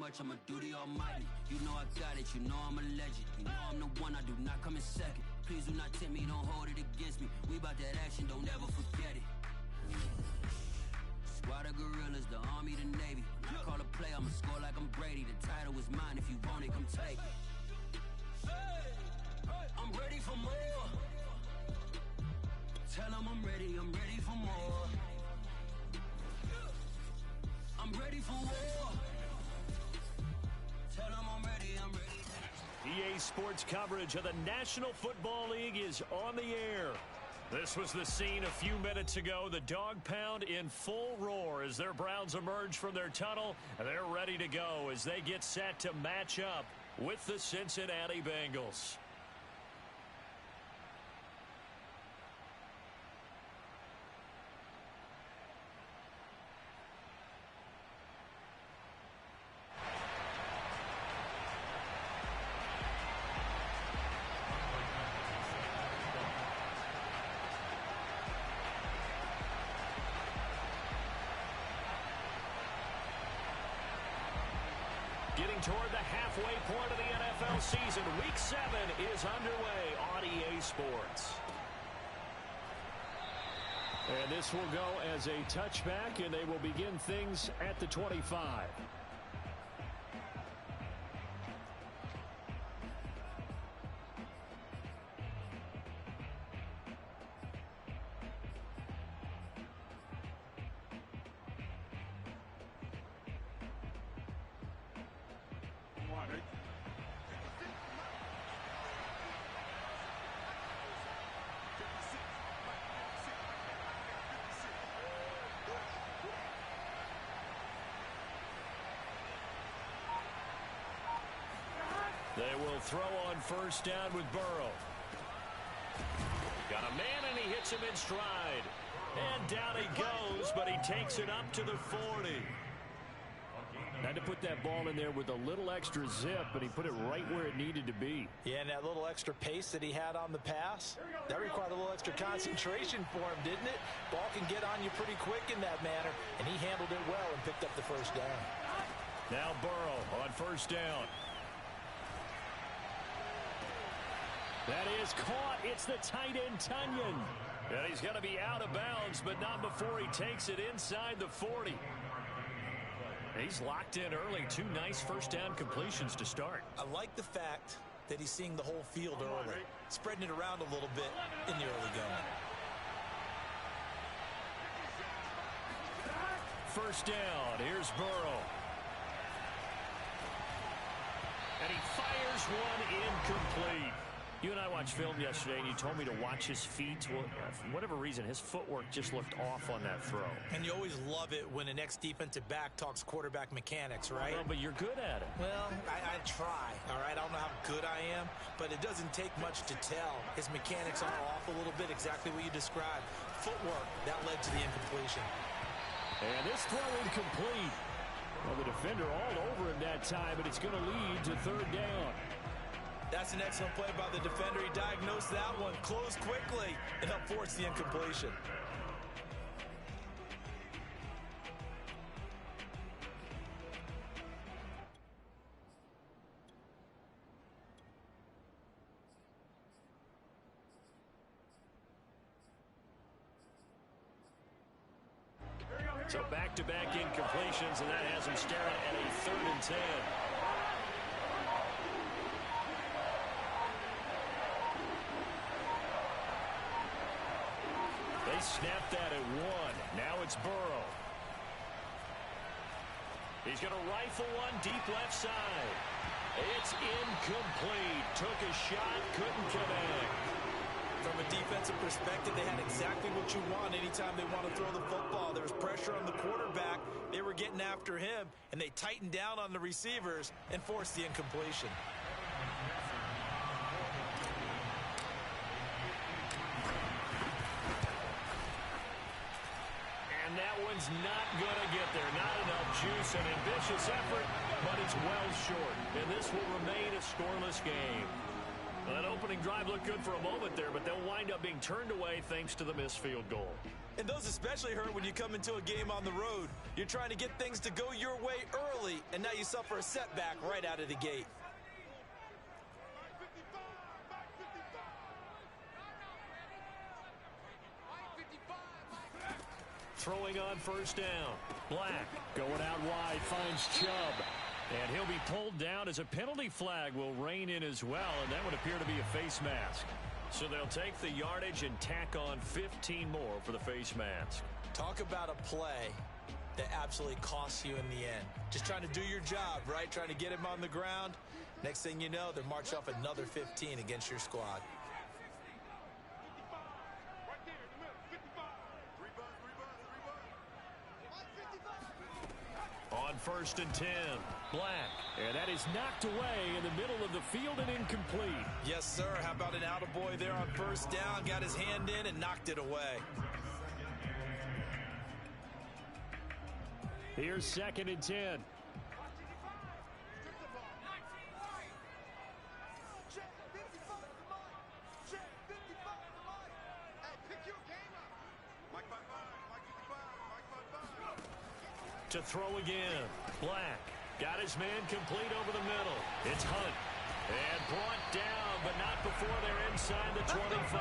much, I'ma do the almighty. You know I got it, you know I'm a legend. You know I'm the one, I do not come in second. Please do not tempt me, don't hold it against me. We bout that action, don't ever forget it. Squad of gorillas, the army, the navy. When I call a play, I'ma score like I'm Brady. The title is mine, if you want it, come take it. I'm ready for more. Tell them I'm ready for more. I'm ready for war. Tell them I'm ready. EA Sports coverage of the National Football League is on the air. This was the scene a few minutes ago. The dog pound in full roar as their Browns emerge from their tunnel. And they're ready to go as they get set to match up with the Cincinnati Bengals. Getting toward the halfway point of the NFL season. Week 7 is underway on EA Sports. And this will go as a touchback, and they will begin things at the 25. They will throw on first down with Burrow. Got a man, and he hits him in stride. And down he goes, but he takes it up to the 40. Had to put that ball in there with a little extra zip, but he put it right where it needed to be. Yeah, and that little extra pace that he had on the pass, that required a little extra concentration for him, didn't it? Ball can get on you pretty quick in that manner, and he handled it well and picked up the first down. Now Burrow on first down. That is caught. It's the tight end, Tunyon. And he's going to be out of bounds, but not before he takes it inside the 40. He's locked in early. 2 nice first down completions to start. I like the fact that he's seeing the whole field early, spreading it around a little bit in the early going. First down. Here's Burrow. And he fires one incomplete. You and I watched film yesterday, and you told me to watch his feet. Well, for whatever reason, his footwork just looked off on that throw. And you always love it when an ex-defensive back talks quarterback mechanics, right? Well, but you're good at it. Well, I try, all right? I don't know how good I am, but it doesn't take much to tell. His mechanics are off a little bit, exactly what you described. Footwork, that led to the incompletion. And this throw incomplete. Well, the defender all over him that time, but it's going to lead to third down. That's an excellent play by the defender. He diagnosed that one, closed quickly, and helped force the incompletion. So back-to-back incompletions, and that has him staring at a 3rd and 10. They snapped that at 1. Now it's Burrow. He's going to rifle one deep left side. It's incomplete. Took a shot, couldn't connect. From a defensive perspective, they had exactly what you want anytime they want to throw the football. There was pressure on the quarterback. They were getting after him, and they tightened down on the receivers and forced the incompletion. And that one's not going to get there. Not enough juice. An ambitious effort, but it's well short. And this will remain a scoreless game. Well, that opening drive looked good for a moment there, but they'll wind up being turned away thanks to the missed field goal. And those especially hurt when you come into a game on the road. You're trying to get things to go your way early, and now you suffer a setback right out of the gate. Throwing on first down. Black going out wide, finds Chubb. And he'll be pulled down as a penalty flag will rein in as well, and that would appear to be a face mask. So they'll take the yardage and tack on 15 more for the face mask. Talk about a play that absolutely costs you in the end. Just trying to do your job, right? Trying to get him on the ground. Next thing you know, they're marching off another 15 against your squad. On first and 10, Black. And that is knocked away in the middle of the field and incomplete. Yes, sir. How about an attaboy there on first down? Got his hand in and knocked it away. Here's second and 10. To throw again. Black got his man complete over the middle. It's Hunt. And brought down, but not before they're inside the 25.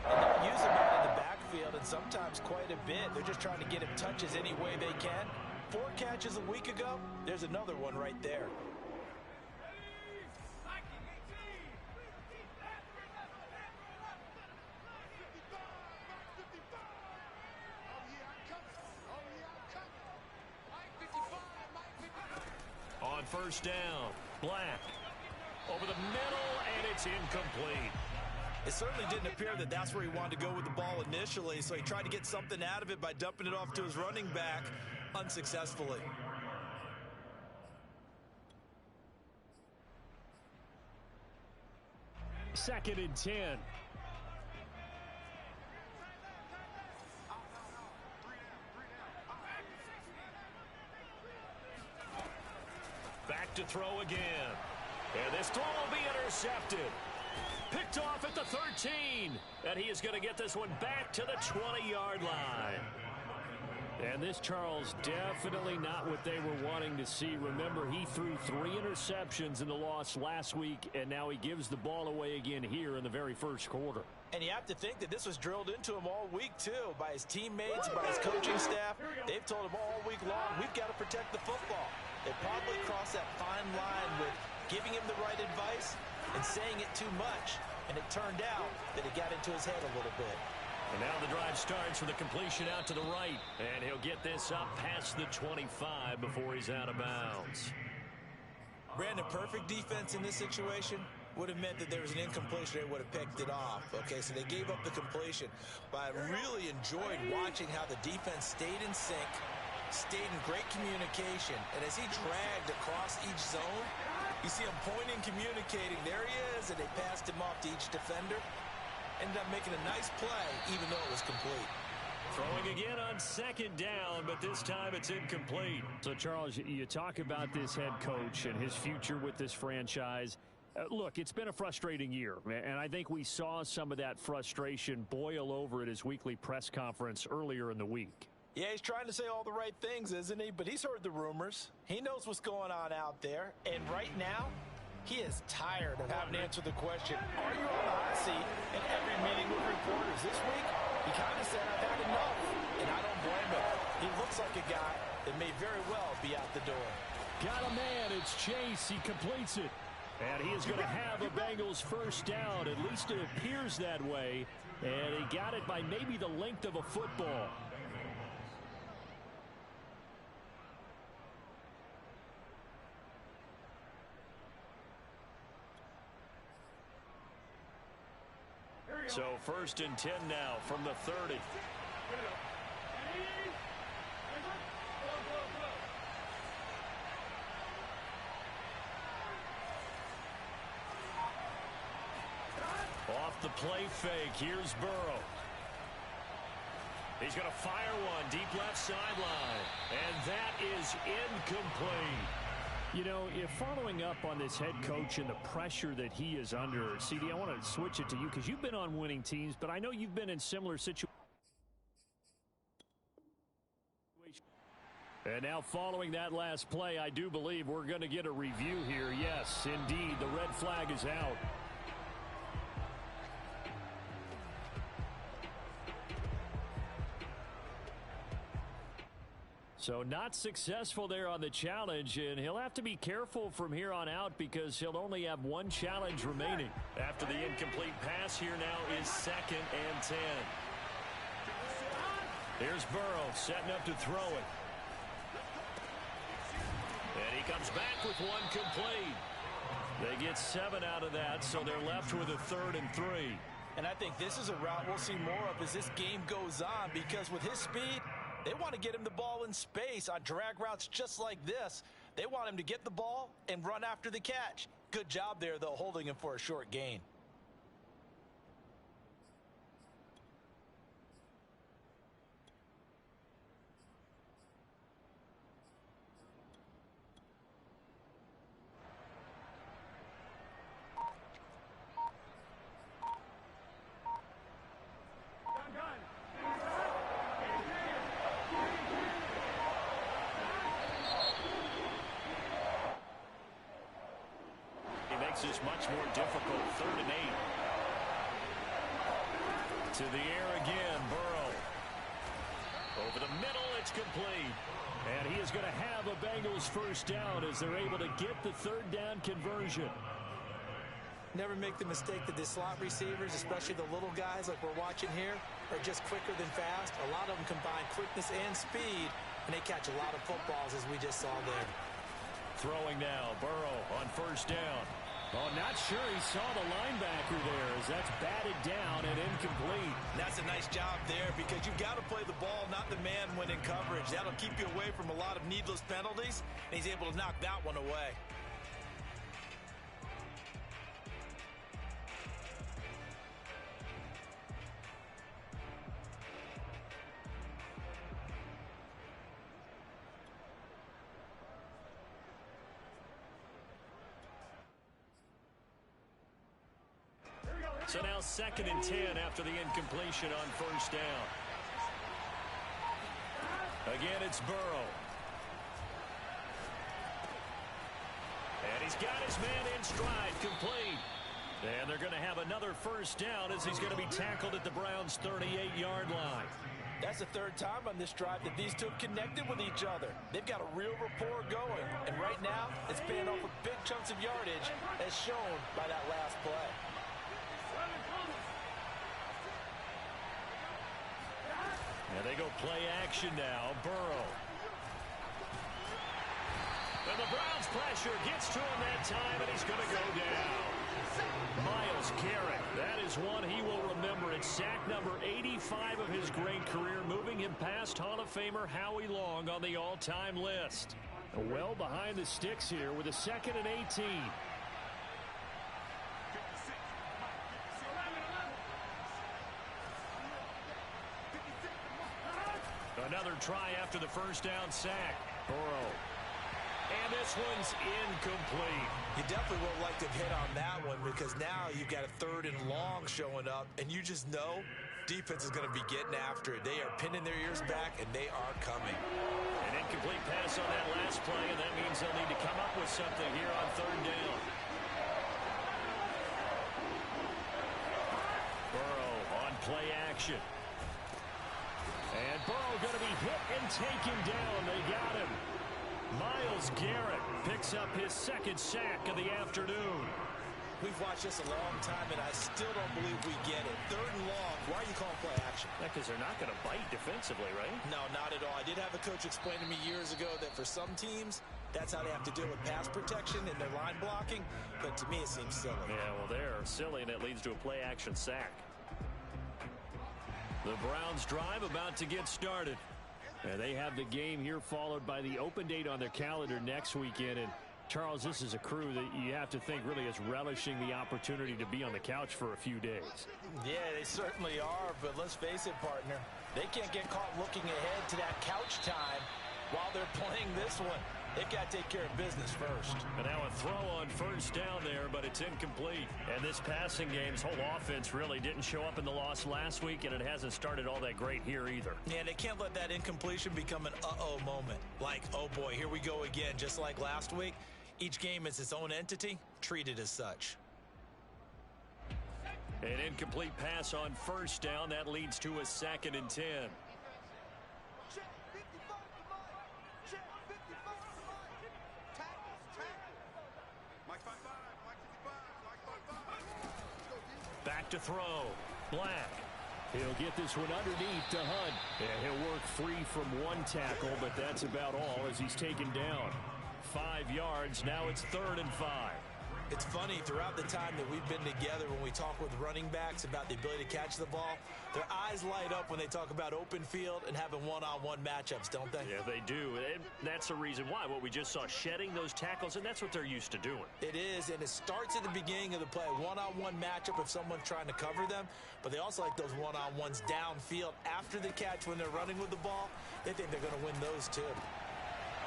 And they'll use him out in the backfield, and sometimes quite a bit. They're just trying to get him touches any way they can. 4 catches a week ago. There's another one right there. On first down, Black over the middle, and it's incomplete. It certainly didn't appear that that's where he wanted to go with the ball initially, so he tried to get something out of it by dumping it off to his running back unsuccessfully. Second and 10. Back to throw again. And this throw will be intercepted. Picked off at the 13. And he is going to get this one back to the 20-yard line. And this, Charles, definitely not what they were wanting to see. Remember, he threw 3 interceptions in the loss last week, and now he gives the ball away again here in the very first quarter. And you have to think that this was drilled into him all week, too, by his teammates, by his coaching staff. They've told him all week long, we've got to protect the football. They probably crossed that fine line with giving him the right advice and saying it too much. And it turned out that it got into his head a little bit. And now the drive starts with a completion out to the right. And he'll get this up past the 25 before he's out of bounds. Brandon, perfect defense in this situation would have meant that there was an incompletion. They would have picked it off. Okay, so they gave up the completion. But I really enjoyed watching how the defense stayed in sync, stayed in great communication. And as he dragged across each zone, you see him pointing, communicating. There he is, and they passed him off to each defender. Ended up making a nice play, even though it was complete. Throwing again on second down, but this time it's incomplete. So, Charles, you talk about this head coach and his future with this franchise. Look, it's been a frustrating year, and I think we saw some of that frustration boil over at his weekly press conference earlier in the week. Yeah, he's trying to say all the right things, isn't he? But he's heard the rumors. He knows what's going on out there. And right now, he is tired of having to answer the question, are you on the hot seat? In every meeting with reporters this week, he kind of said, I've had enough. And I don't blame him. He looks like a guy that may very well be out the door. Got a man. It's Chase. He completes it. And he is going to have a Bengals first down. At least it appears that way. And he got it by maybe the length of a football. So first and 10 now from the 30. Off the play fake, here's Burrow. He's going to fire one deep left sideline, and that is incomplete. You know, if following up on this head coach and the pressure that he is under, CD, I want to switch it to you because you've been on winning teams, but I know you've been in similar situations. And now following that last play, I do believe we're going to get a review here. Yes, indeed, the red flag is out. So not successful there on the challenge, and he'll have to be careful from here on out because he'll only have one challenge remaining. After the incomplete pass, here now is 2nd and 10. Here's Burrow setting up to throw it. And he comes back with one complete. They get 7 out of that, so they're left with a 3rd and 3. And I think this is a route we'll see more of as this game goes on because with his speed, they want to get him the ball in space on drag routes just like this. They want him to get the ball and run after the catch. Good job there, though, holding him for a short gain. Is much more difficult. 3rd and 8. To the air again, Burrow. Over the middle, it's complete. And he is going to have a Bengals first down as they're able to get the 3rd down conversion. Never make the mistake that the slot receivers, especially the little guys like we're watching here, are just quicker than fast. A lot of them combine quickness and speed, and they catch a lot of footballs as we just saw there. Throwing now, Burrow on 1st down. Oh, not sure he saw the linebacker there as that's batted down and incomplete. That's a nice job there because you've got to play the ball, not the man when in coverage. That'll keep you away from a lot of needless penalties, and he's able to knock that one away. So now 2nd and 10 after the incompletion on 1st down. Again, it's Burrow. And he's got his man in stride, complete. And they're going to have another 1st down as he's going to be tackled at the Browns' 38-yard line. That's the 3rd time on this drive that these two have connected with each other. They've got a real rapport going. And right now, it's paying off with big chunks of yardage as shown by that last play. And they go play action now. Burrow. And the Browns pressure gets to him that time, and he's going to go down. Myles Garrett, that is one he will remember. It's sack number 85 of his great career, moving him past Hall of Famer Howie Long on the all-time list. Well behind the sticks here with a 2nd and 18. Another try after the 1st down sack. Burrow. And this one's incomplete. You definitely would like to hit on that one because now you've got a 3rd and long showing up, and you just know defense is going to be getting after it. They are pinning their ears back, and they are coming. An incomplete pass on that last play, and that means they'll need to come up with something here on 3rd down. Burrow on play action. And Burrow going to be hit and taken down. They got him. Myles Garrett picks up his 2nd sack of the afternoon. We've watched this a long time, and I still don't believe we get it. 3rd and long. Why are you calling play action? Yeah, because they're not going to bite defensively, right? No, not at all. I did have a coach explain to me years ago that for some teams, that's how they have to deal with pass protection and their line blocking. But to me, it seems silly. Yeah, well, they're silly, and it leads to a play action sack. The Browns drive about to get started. And they have the game here followed by the open date on their calendar next weekend. And Charles, this is a crew that you have to think really is relishing the opportunity to be on the couch for a few days. Yeah, they certainly are. But let's face it, partner, they can't get caught looking ahead to that couch time while they're playing this one. They've got to take care of business first. And now a throw on first down there, but it's incomplete. And this passing game's whole offense really didn't show up in the loss last week, and it hasn't started all that great here either. Yeah, they can't let that incompletion become an uh-oh moment. Like, oh boy, here we go again, just like last week. Each game is its own entity, treated as such. An incomplete pass on first down. That leads to a 2nd and 10. Back to throw. Black. He'll get this one underneath to Hunt. And he'll work free from one tackle, but that's about all as he's taken down. 5 yards. Now it's 3rd and 5. It's funny, throughout the time that we've been together, when we talk with running backs about the ability to catch the ball, their eyes light up when they talk about open field and having one-on-one matchups, don't they? Yeah, they do. And that's the reason why. What we just saw, shedding those tackles, and that's what they're used to doing. It is, and it starts at the beginning of the play. One-on-one matchup if someone's trying to cover them, but they also like those one-on-ones downfield after the catch when they're running with the ball. They think they're going to win those too.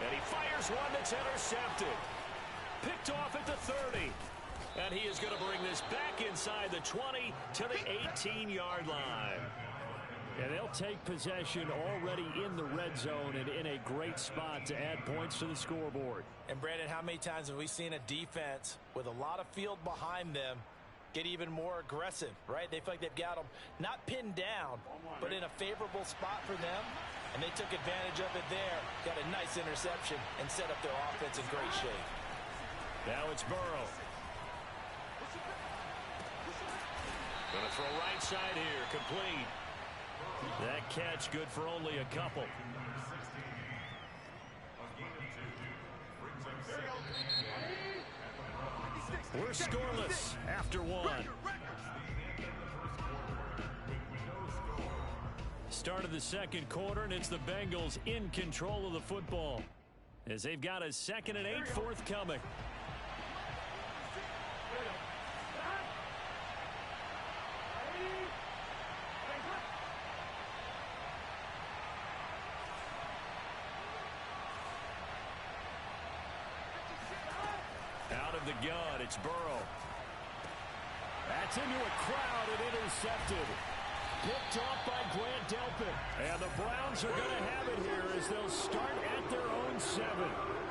And he fires one that's intercepted. Picked off at the 30. And he is going to bring this back inside the 20 to the 18-yard line. And they'll take possession already in the red zone and in a great spot to add points to the scoreboard. And, Brandon, how many times have we seen a defense with a lot of field behind them get even more aggressive, right? They feel like they've got them not pinned down, but in a favorable spot for them. And they took advantage of it there, got a nice interception, and set up their offense in great shape. Now it's Burrow. Going to throw right side here, complete. That catch good for only a couple. We're scoreless after 1. Start of the 2nd quarter, and it's the Bengals in control of the football as they've got a 2nd and 8 forthcoming. Out of the gun, it's Burrow. That's into a crowd and intercepted. Picked off by Grant Delpit. And the Browns are going to have it here as they'll start at their own 7.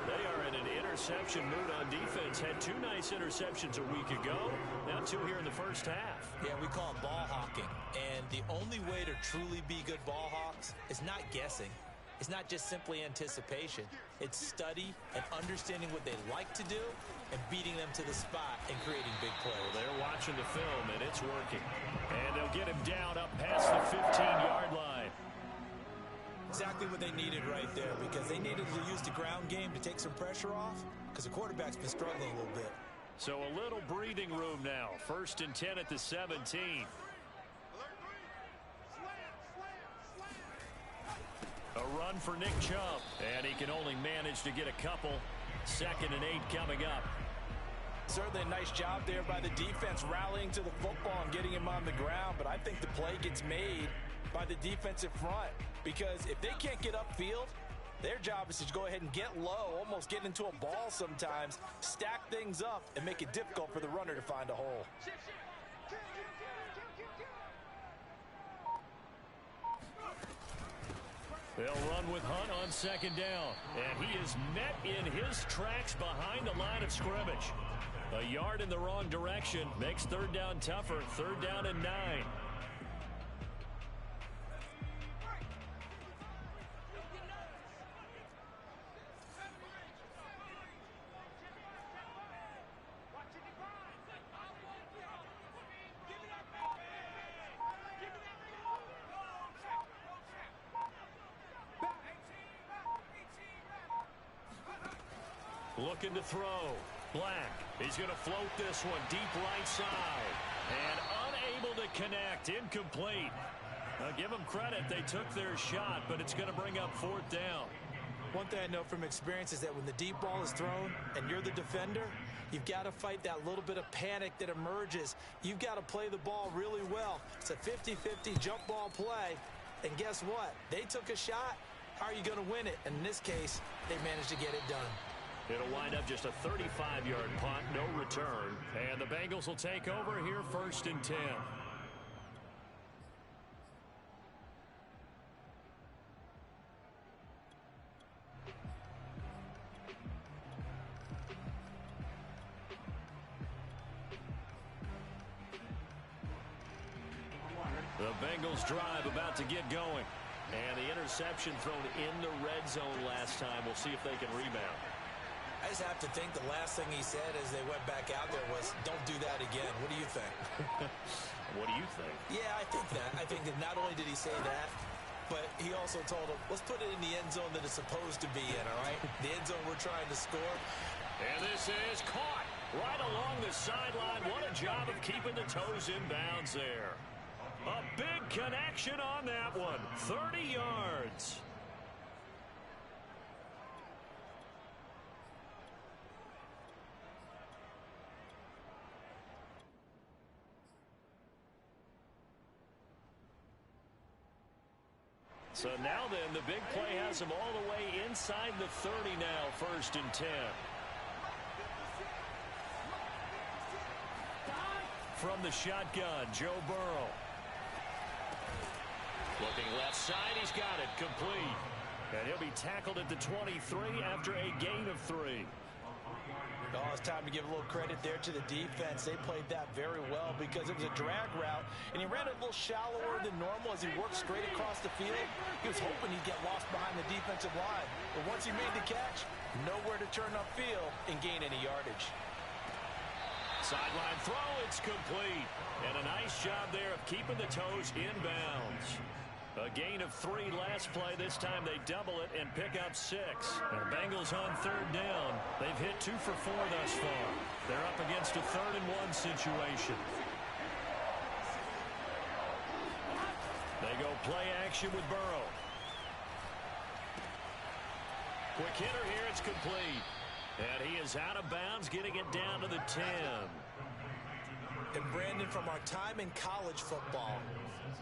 They are in an interception mood on defense. Had 2 nice interceptions a week ago. Now 2 here in the first half. Yeah, we call it ball hawking. And the only way to truly be good ball hawks is not guessing. It's not just simply anticipation. It's study and understanding what they like to do and beating them to the spot and creating big plays. Well, they're watching the film, and it's working. And they'll get him down up past the 15-yard line. Exactly what they needed right there, because they needed to use the ground game to take some pressure off, because the quarterback's been struggling a little bit. So a little breathing room now. 1st and 10 at the 17. A run for Nick Chubb, and he can only manage to get a couple. 2nd and 8 coming up. Certainly a nice job there by the defense rallying to the football and getting him on the ground, but I think the play gets made by the defensive front, because if they can't get upfield, their job is to go ahead and get low, almost get into a ball sometimes, stack things up, and make it difficult for the runner to find a hole. They'll run with Hunt on 2nd down. And he is met in his tracks behind the line of scrimmage. A yard in the wrong direction makes 3rd down tougher. 3rd down and 9. Looking to throw. Black. He's going to float this one deep right side. And unable to connect. Incomplete. Now give them credit. They took their shot, but it's going to bring up 4th down. One thing I know from experience is that when the deep ball is thrown and you're the defender, you've got to fight that little bit of panic that emerges. You've got to play the ball really well. It's a 50-50 jump ball play. And guess what? They took a shot. How are you going to win it? And in this case, they managed to get it done. It'll wind up just a 35-yard punt, no return. And the Bengals will take over here 1st and 10. The Bengals drive about to get going. And the interception thrown in the red zone last time. We'll see if they can rebound. I just have to think the last thing he said as they went back out there was, don't do that again. What do you think? What do you think? Yeah, I think that. I think that not only did he say that, but he also told him, let's put it in the end zone that it's supposed to be in, all right? The end zone we're trying to score. And this is caught right along the sideline. What a job of keeping the toes in bounds there. A big connection on that one. 30 yards. So now then, the big play has him all the way inside the 30 now, 1st and 10. From the shotgun, Joe Burrow. Looking left side, he's got it, complete. And he'll be tackled at the 23 after a gain of 3. Oh, it's time to give a little credit there to the defense. They played that very well because it was a drag route, and he ran it a little shallower than normal as he worked straight across the field. He was hoping he'd get lost behind the defensive line. But once he made the catch, nowhere to turn upfield and gain any yardage. Sideline throw, it's complete. And a nice job there of keeping the toes in bounds. A gain of 3 last play. This time they double it and pick up 6. And the Bengals on 3rd down. They've hit 2 for 4 thus far. They're up against a 3rd and 1 situation. They go play action with Burrow. Quick hitter here, it's complete. And he is out of bounds, getting it down to the 10. And Brandon, from our time in college football,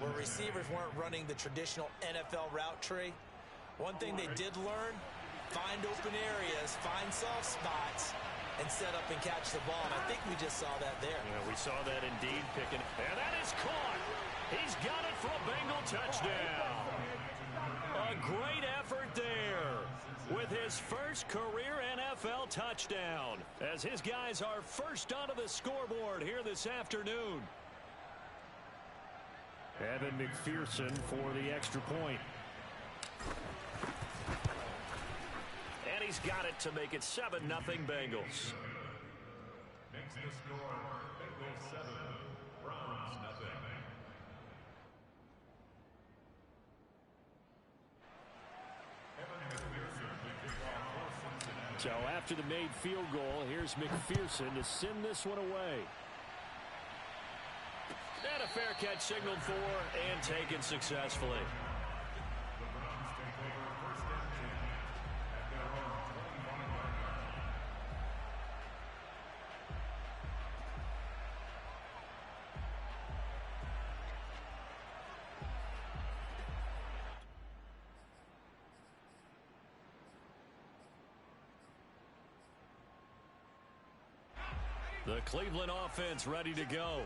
where receivers weren't running the traditional NFL route tree, one thing they did learn, find open areas, find soft spots, and set up and catch the ball. And I think we just saw that there. Yeah, we saw that indeed picking. And that is caught. He's got it for a Bengal touchdown. A great effort there with his first career NFL touchdown, as his guys are first onto the scoreboard here this afternoon. Evan McPherson for the extra point. And he's got it to make it 7-0 Bengals. Makes the score Bengals 7, Browns nothing. So after the made field goal, here's McPherson to send this one away. And a fair catch signaled for and taken successfully. The Browns take over 1st and 10 at their own 21-yard line. The Cleveland offense ready to go.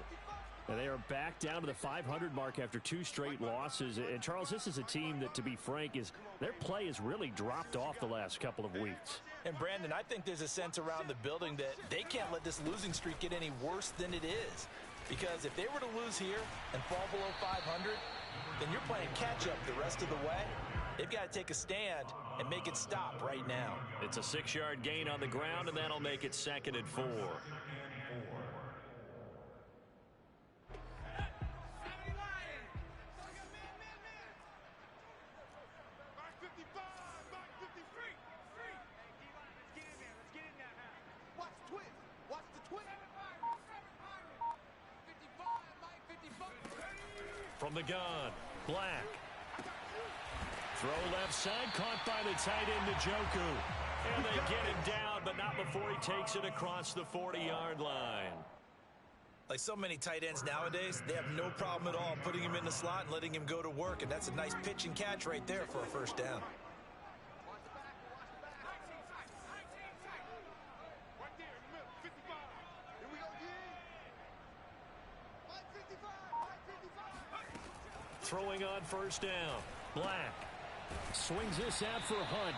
And they are back down to the 500 mark after 2 straight losses. And, Charles, this is a team that, to be frank, their play has really dropped off the last couple of weeks. And, Brandon, I think there's a sense around the building that they can't let this losing streak get any worse than it is. Because if they were to lose here and fall below 500, then you're playing catch-up the rest of the way. They've got to take a stand and make it stop right now. It's a 6-yard gain on the ground, and that'll make it 2nd and 4. From the gun, Black. Throw left side, caught by the tight end, Njoku. And they get him down, but not before he takes it across the 40-yard line. Like so many tight ends nowadays, they have no problem at all putting him in the slot and letting him go to work. And that's a nice pitch and catch right there for a 1st down. throwing on first down. Black swings this out for Hunt.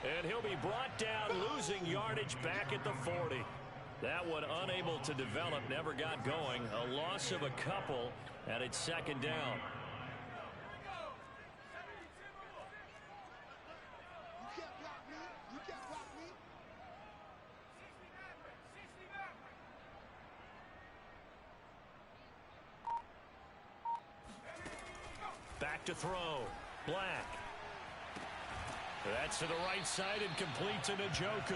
And he'll be brought down, losing yardage back at the 40. That one unable to develop, never got going. A loss of a couple, and it's second down. Back to throw. Black. That's to the right side and complete to Njoku.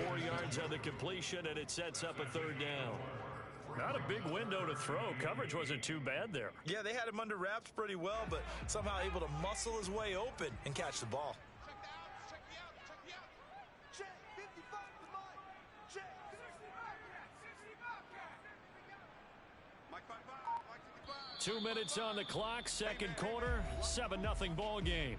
4 yards on the completion, and it sets up a third down. Not a big window to throw. Coverage wasn't too bad there. Yeah, they had him under wraps pretty well, but somehow able to muscle his way open and catch the ball. 2 minutes on the clock, second quarter, 7-0 ball game.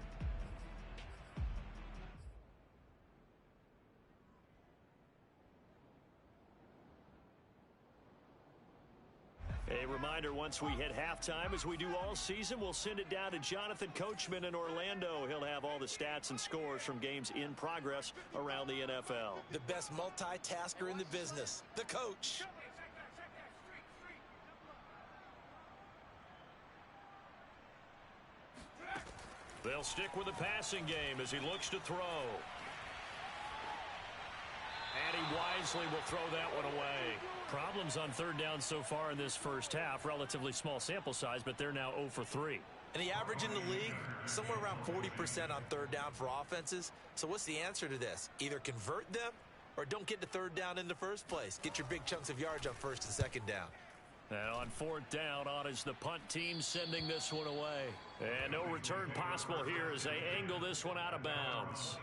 A reminder, once we hit halftime, as we do all season, we'll send it down to Jonathan Coachman in Orlando. He'll have all the stats and scores from games in progress around the NFL. The best multitasker in the business, the coach. They'll stick with the passing game as he looks to throw. And he wisely will throw that one away. Problems on third down so far in this first half. Relatively small sample size, but they're now 0 for 3. And the average in the league, somewhere around 40% on third down for offenses. So what's the answer to this? Either convert them or don't get to third down in the first place. Get your big chunks of yards on first and second down. And on fourth down, on is the punt team sending this one away. And no return possible here as they angle this one out of bounds.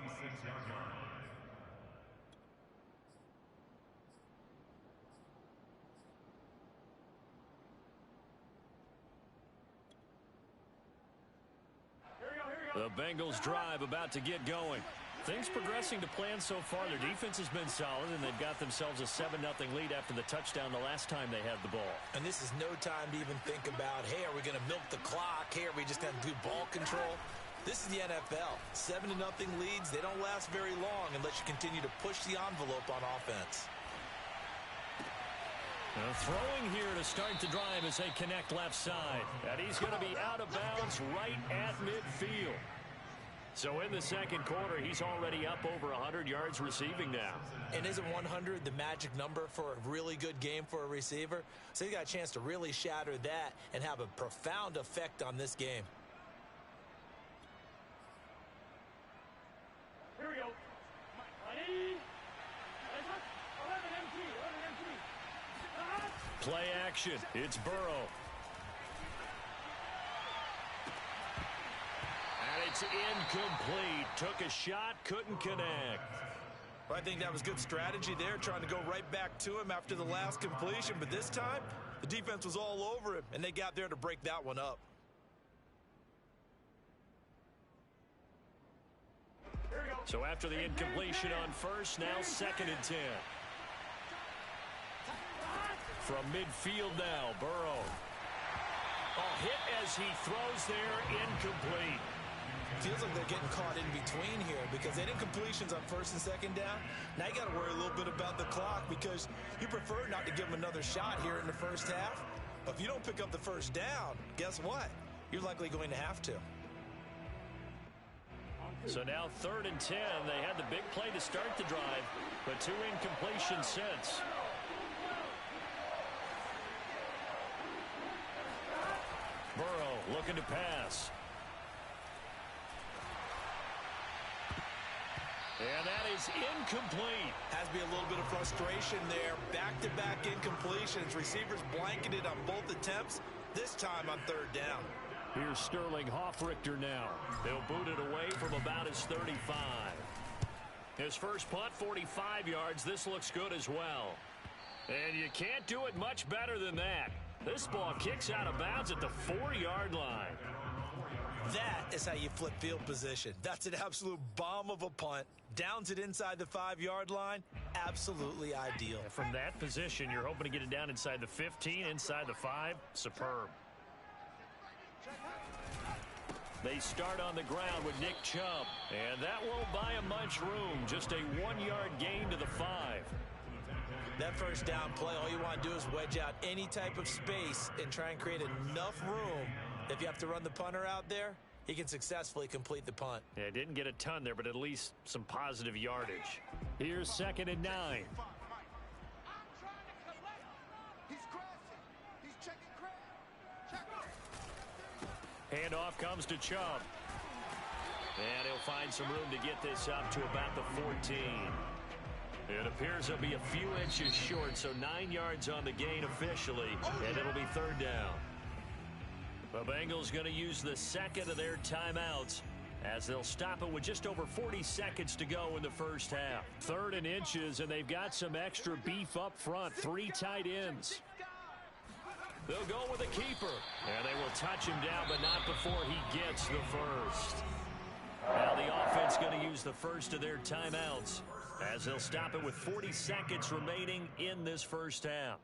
The Bengals drive about to get going. Things progressing to plan so far. Their defense has been solid, and they've got themselves a 7-0 lead after the touchdown the last time they had the ball. And this is no time to even think about, hey, are we going to milk the clock? Hey, are we just going to do ball control? This is the NFL. 7-0 leads, they don't last very long unless you continue to push the envelope on offense. Now throwing here to start the drive as they connect left side. And he's going to be out of bounds right at midfield. So in the second quarter, he's already up over 100 yards receiving now. And isn't 100 the magic number for a really good game for a receiver? So he got a chance to really shatter that and have a profound effect on this game. Here we go. Play action. It's Burrow. And it's incomplete. Took a shot, couldn't connect. Well, I think that was good strategy there, trying to go right back to him after the last completion. But this time, the defense was all over him, and they got there to break that one up. So after the incompletion on first, now 2nd and 10. From midfield now, Burrow. A hit as he throws there, incomplete. Feels like they're getting caught in between here because they didn't completions on first and second down. Now you got to worry a little bit about the clock because you prefer not to give them another shot here in the first half. But if you don't pick up the first down, guess what? You're likely going to have to. So now 3rd and 10. They had the big play to start the drive, but 2 incompletions since. Burrow looking to pass. And that is incomplete. Has to be a little bit of frustration there. Back-to-back incompletions. Receivers blanketed on both attempts, this time on 3rd down. Here's Sterling Hoffrichter now. They'll boot it away from about his 35. His first punt, 45 yards. This looks good as well. And you can't do it much better than that. This ball kicks out of bounds at the 4-yard line. That is how you flip field position. That's an absolute bomb of a punt. Downs it inside the 5-yard line. Absolutely ideal. And from that position, you're hoping to get it down inside the 15, inside the 5. Superb. They start on the ground with Nick Chubb, and that won't buy him much room. Just a 1-yard gain to the 5. That first down play, all you want to do is wedge out any type of space and try and create enough room. If you have to run the punter out there, he can successfully complete the punt. Yeah, didn't get a ton there, but at least some positive yardage. Here's 2nd and 9. Handoff comes to Chubb. And he'll find some room to get this up to about the 14. It appears he'll be a few inches short, so 9 yards on the gain officially, and it'll be 3rd down. The Bengals going to use the 2nd of their timeouts as they'll stop it with just over 40 seconds to go in the first half. 3rd and inches, and they've got some extra beef up front. 3 tight ends. They'll go with a keeper, and they will touch him down, but not before he gets the first. Now the offense going to use the first of their timeouts as they'll stop it with 40 seconds remaining in this first half.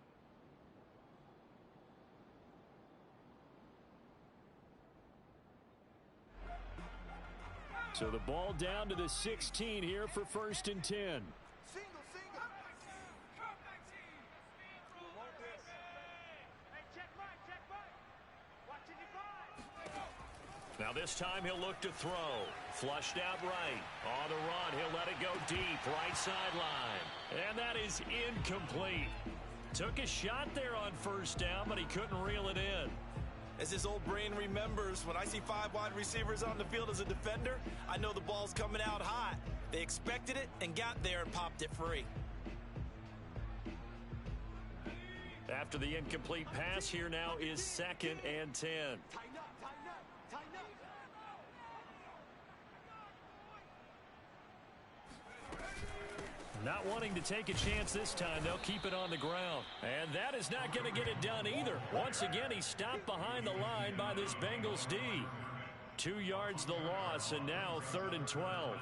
So the ball down to the 16 here for 1st and 10. Now this time he'll look to throw. Flushed out right. On the run, he'll let it go deep. Right sideline. And that is incomplete. Took a shot there on 1st down, but he couldn't reel it in. As his old brain remembers, when I see 5 wide receivers on the field as a defender, I know the ball's coming out hot. They expected it and got there and popped it free. After the incomplete pass, here now is 2nd and 10. Not wanting to take a chance this time, they'll keep it on the ground. And that is not going to get it done either. Once again, he's stopped behind the line by this Bengals D. 2 yards the loss, and now 3rd and 12.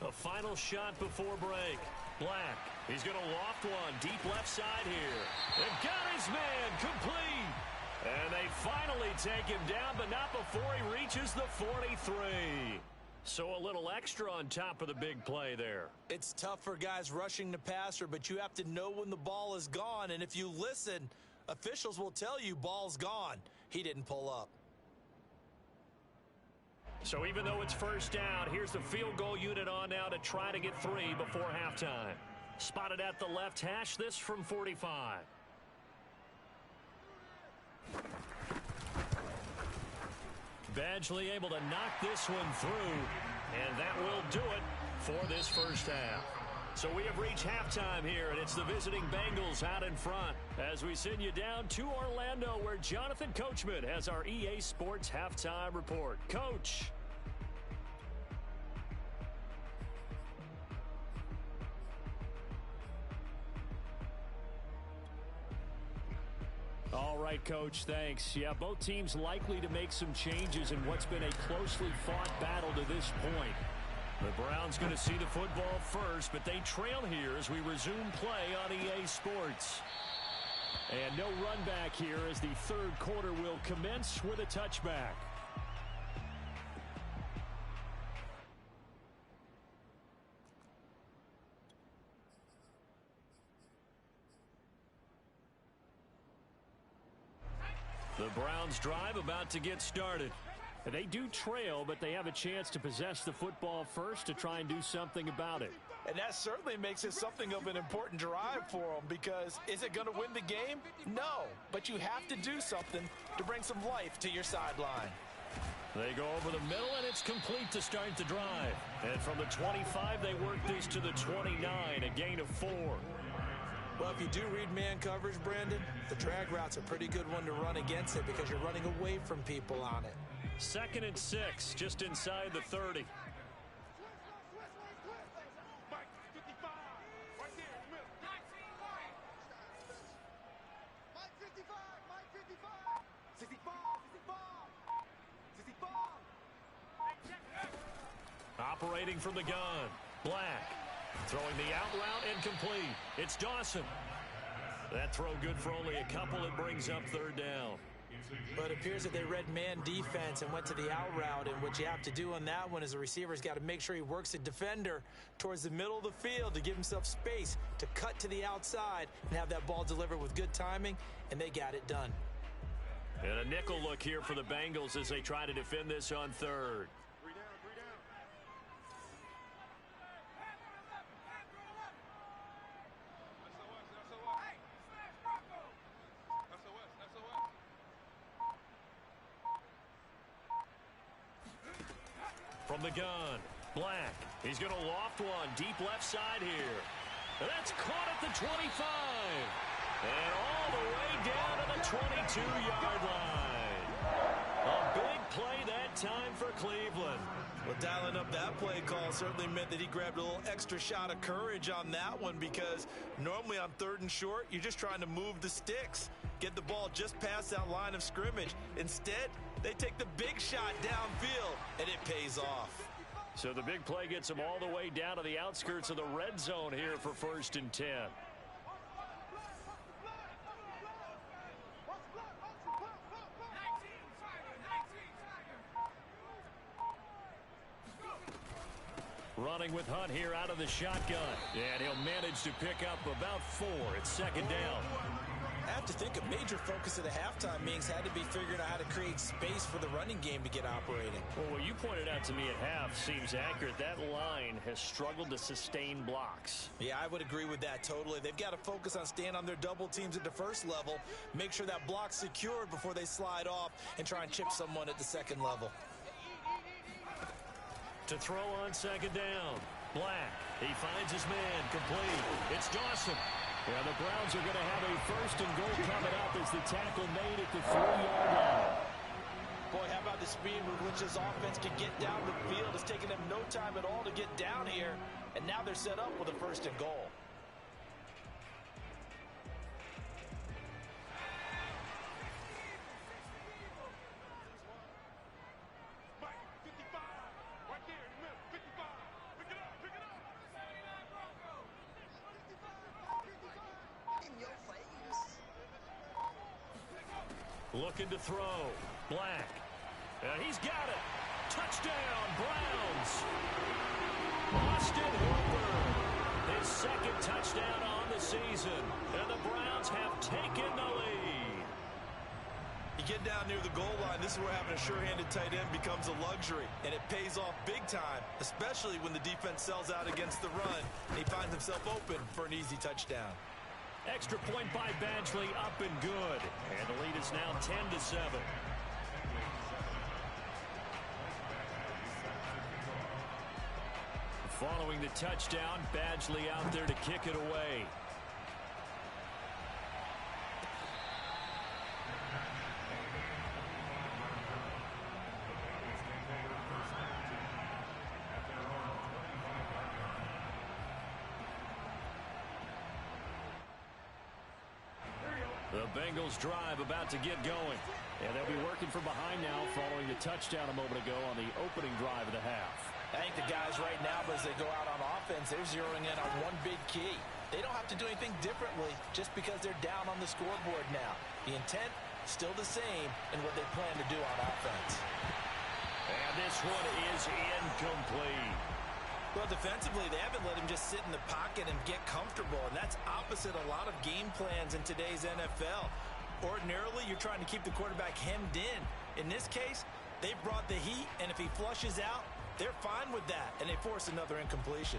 A final shot before break. Black. He's going to loft one. Deep left side here. They've got his man complete. And they finally take him down, but not before he reaches the 43. So a little extra on top of the big play there. It's tough for guys rushing the passer, but you have to know when the ball is gone. And if you listen, officials will tell you ball's gone. He didn't pull up. So even though it's 1st down, here's the field goal unit on now to try to get 3 before halftime. Spotted at the left hash, this from 45. Badgley able to knock this one through, and that will do it for this first half. So we have reached halftime here, and it's the visiting Bengals out in front as we send you down to Orlando, where Jonathan Coachman has our EA Sports halftime report. Coach. All right, Coach, thanks. Yeah, both teams likely to make some changes in what's been a closely fought battle to this point. The Browns going to see the football first, but they trail here as we resume play on EA Sports. And no run back here as the 3rd quarter will commence with a touchback. The Browns drive about to get started. They do trail, but they have a chance to possess the football first to try and do something about it. And that certainly makes it something of an important drive for them, because is it going to win the game? No, but you have to do something to bring some life to your sideline. They go over the middle, and it's complete to start the drive. And from the 25, they work this to the 29, a gain of 4. Well, if you do read man coverage, Brandon, the drag route's a pretty good one to run against it because you're running away from people on it. 2nd and 6, just inside the 30. Operating from the gun. Black. Throwing the out route incomplete. It's Dawson. That throw good for only a couple. It brings up third down. But it appears that they read man defense and went to the out route, and what you have to do on that one is the receiver's got to make sure he works the defender towards the middle of the field to give himself space to cut to the outside and have that ball delivered with good timing, and they got it done. And a nickel look here for the Bengals as they try to defend this on third. From the gun, Black. He's going to loft one deep left side here. That's caught at the 25. And all the way down to the 22-yard line. A big play that time for Cleveland. Well, dialing up that play call certainly meant that he grabbed a little extra shot of courage on that one, because normally on third and short, you're just trying to move the sticks, get the ball just past that line of scrimmage. Instead, they take the big shot downfield, and it pays off. So the big play gets them all the way down to the outskirts of the red zone here for 1st and 10. Running with Hunt here out of the shotgun. And he'll manage to pick up about 4. It's 2nd down. I have to think a major focus of the halftime meetings had to be figuring out how to create space for the running game to get operating. Well, what you pointed out to me at half seems accurate. That line has struggled to sustain blocks. Yeah, I would agree with that totally. They've got to focus on staying on their double teams at the first level, make sure that block's secured before they slide off and try and chip someone at the second level. To throw on 2nd down. Black. He finds his man. Complete. It's Dawson. Yeah, the Browns are going to have a 1st and goal coming up as the tackle made at the 3-yard line. Boy, how about the speed with which this offense can get down the field? It's taken them no time at all to get down here, and now they're set up with a 1st and goal. Looking to throw. Black. He's got it. Touchdown, Browns. Austin Hooper. His 2nd touchdown on the season. And the Browns have taken the lead. You get down near the goal line, this is where having a sure-handed tight end becomes a luxury. And it pays off big time, especially when the defense sells out against the run. And he finds himself open for an easy touchdown. Extra point by Badgley, up and good. And the lead is now 10-7. Following the touchdown, Badgley out there to kick it away. The Bengals drive about to get going. And they'll be working from behind now following the touchdown a moment ago on the opening drive of the half. I think the guys right now, as they go out on offense, they're zeroing in on one big key. They don't have to do anything differently just because they're down on the scoreboard now. The intent, still the same in what they plan to do on offense. And this one is incomplete. Well, defensively, they haven't let him just sit in the pocket and get comfortable, and that's opposite a lot of game plans in today's NFL. Ordinarily, you're trying to keep the quarterback hemmed in. In this case, they brought the heat, and if he flushes out, they're fine with that, and they force another incompletion.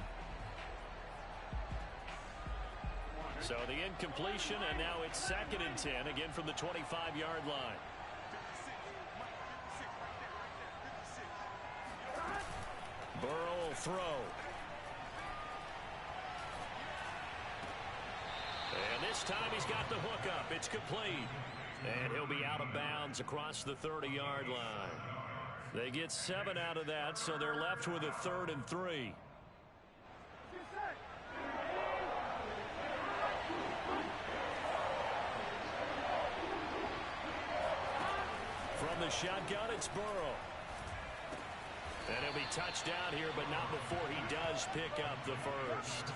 So the incompletion, and now it's 2nd and 10, again from the 25-yard line. Burrow will throw. And this time he's got the hook up. It's complete. And he'll be out of bounds across the 30-yard line. They get 7 out of that, so they're left with a 3rd and 3. From the shotgun, it's Burrow. And he'll be touched down here, but not before he does pick up the first.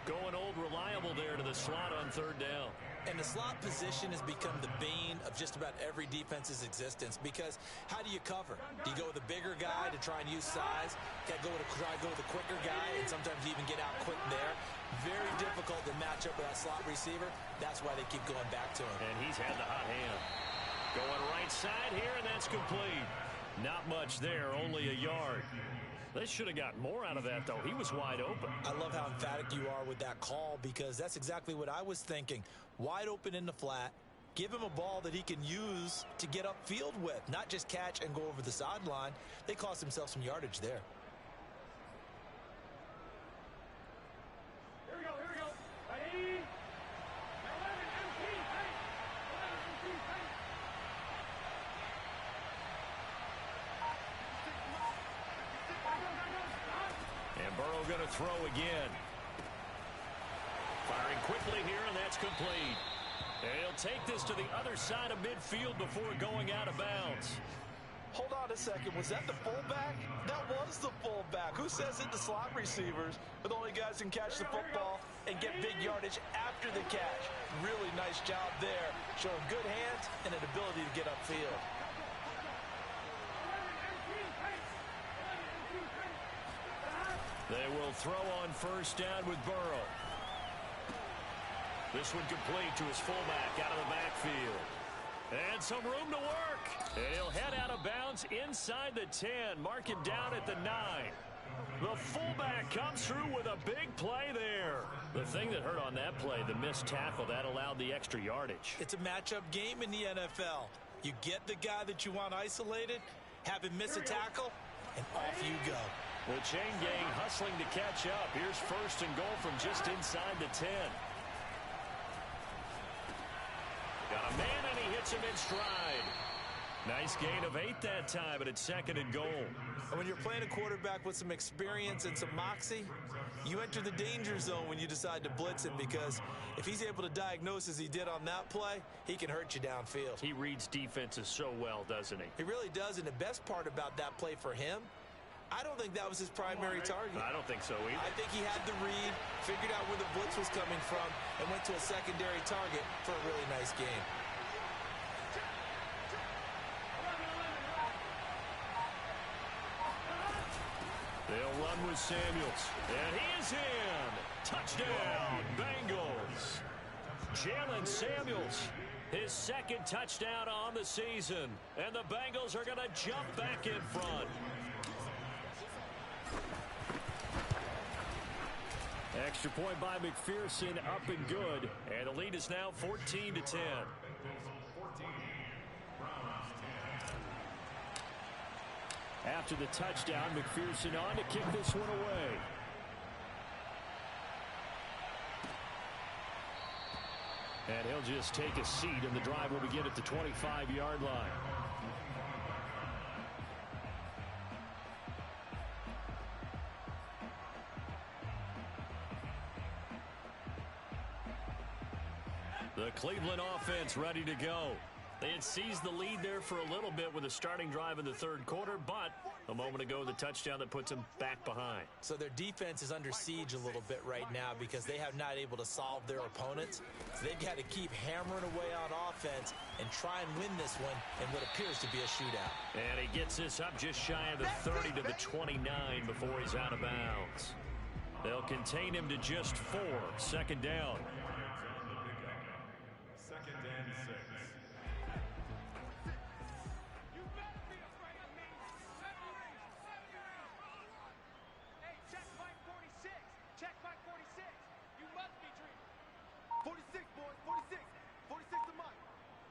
Going old reliable there to the slot on third down. And the slot position has become the bane of just about every defense's existence, because how do you cover? Do you go with a bigger guy to try and use size? Try to go with a quicker guy, and sometimes you even get out quick there. Very difficult to match up with that slot receiver. That's why they keep going back to him. And he's had the hot hand. Going right side here, and that's complete. Not much there, only a yard. They should have got more out of that, though. He was wide open. I love how emphatic you are with that call, because that's exactly what I was thinking. Wide open in the flat. Give him a ball that he can use to get upfield with, not just catch and go over the sideline. They cost themselves some yardage there. Here we go. Ready? And Burrow going to throw again. Firing quickly here, and that's complete. And he'll take this to the other side of midfield before going out of bounds. Hold on a second. Was that the fullback? That was the fullback. Who says it to slot receivers? But the only guys who can catch the football and get big yardage after the catch. Really nice job there. Showing good hands and an ability to get upfield. They will throw on first down with Burrow. This one complete to his fullback out of the backfield. And some room to work. And he'll head out of bounds inside the 10. Mark him down at the 9. The fullback comes through with a big play there. The thing that hurt on that play, the missed tackle, that allowed the extra yardage. It's a matchup game in the NFL. You get the guy that you want isolated, have him miss a tackle, and off you go. The chain gang hustling to catch up. Here's first and goal from just inside the 10. Got a man, and he hits him in stride. Nice gain of 8 that time, but it's second and goal. And when you're playing a quarterback with some experience and some moxie, you enter the danger zone when you decide to blitz him, because if he's able to diagnose as he did on that play, he can hurt you downfield. He reads defenses so well, doesn't he? He really does, and the best part about that play for him, I don't think that was his primary target. I don't think so either. I think he had the read, figured out where the blitz was coming from, and went to a secondary target for a really nice game. They'll run with Samuels. And he is in. Touchdown, Bengals. Jalen Samuels, his second touchdown on the season. And the Bengals are going to jump back in front. Extra point by McPherson, up and good. And the lead is now 14-10. After the touchdown, McPherson on to kick this one away. And he'll just take a seat, and the drive will begin at the 25-yard line. The Cleveland offense ready to go. They had seized the lead there for a little bit with a starting drive in the third quarter, but a moment ago, the touchdown that puts them back behind. So their defense is under siege a little bit right now because they have not able to solve their opponents. So they've got to keep hammering away on offense and try and win this one in what appears to be a shootout. And he gets this up just shy of the 30 to the 29 before he's out of bounds. They'll contain him to just 4. Second down. Second and 6. Check Mike 46. Check Mike 46. You must be dreaming. 46, boys. 46. 46 to Mike.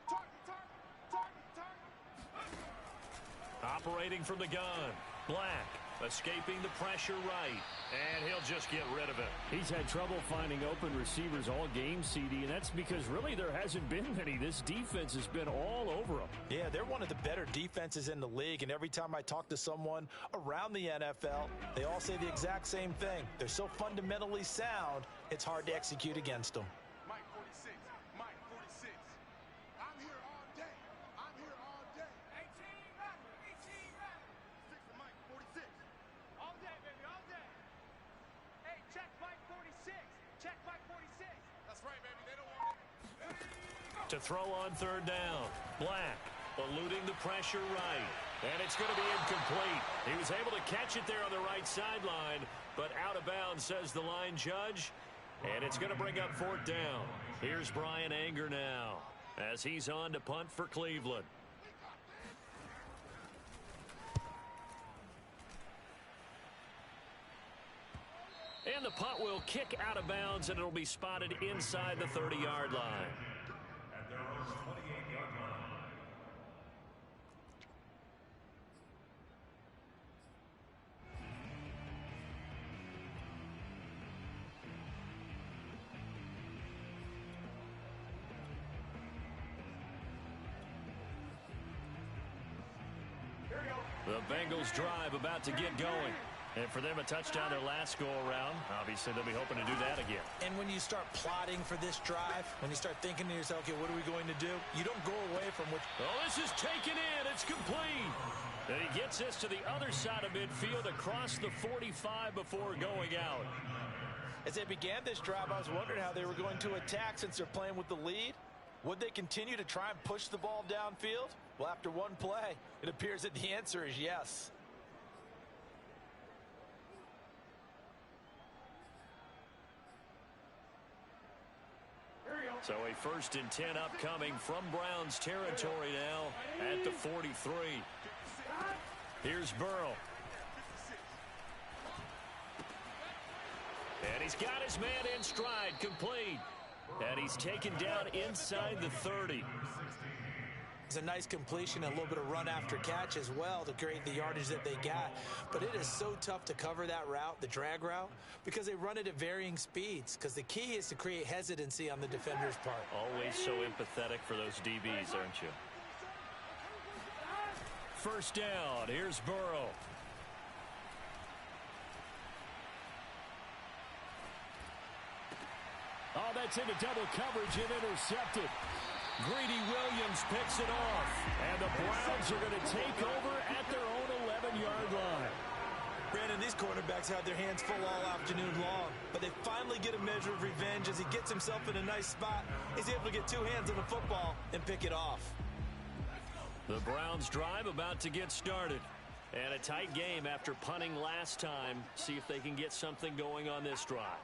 Target, target, target, target. Operating from the gun. Black escaping the pressure right. And he'll just get rid of it. He's had trouble finding open receivers all game, CD, and that's because really there hasn't been many. This defense has been all over them. Yeah, they're one of the better defenses in the league, and every time I talk to someone around the NFL, they all say the exact same thing. They're so fundamentally sound, it's hard to execute against them. Mike 46. Mike 46. I'm here all day. I'm here all day. 18 rapper. 18 rapper. 6 to Mike 46. To throw on third down. Black eluding the pressure right. And it's going to be incomplete. He was able to catch it there on the right sideline, but out of bounds, says the line judge. And it's going to bring up fourth down. Here's Brian Anger now as he's on to punt for Cleveland. And the punt will kick out of bounds, and it'll be spotted inside the 30-yard line. At their own 28-yard line. The Bengals drive about to get going. And for them, a touchdown their last go-around. Obviously, they'll be hoping to do that again. And when you start plotting for this drive, when you start thinking to yourself, okay, what are we going to do? You don't go away from which... Oh, this is taken in. It's complete. And he gets this to the other side of midfield across the 45 before going out. As they began this drive, I was wondering how they were going to attack since they're playing with the lead. Would they continue to try and push the ball downfield? Well, after one play, it appears that the answer is yes. So a 1st and 10 upcoming from Browns territory now at the 43. Here's Burrow. And he's got his man in stride, complete. And he's taken down inside the 30. It's a nice completion and a little bit of run after catch as well to create the yardage that they got. But it is so tough to cover that route, the drag route, because they run it at varying speeds. Because the key is to create hesitancy on the defender's part. Always so empathetic for those DBs, aren't you? First down. Here's Burrow. Oh, that's into double coverage and intercepted. Greedy Williams picks it off. And the Browns are going to take over at their own 11-yard line. Brandon, these quarterbacks had their hands full all afternoon long, but they finally get a measure of revenge as he gets himself in a nice spot. He's able to get two hands on the football and pick it off. The Browns drive about to get started. And a tight game after punting last time. See if they can get something going on this drive.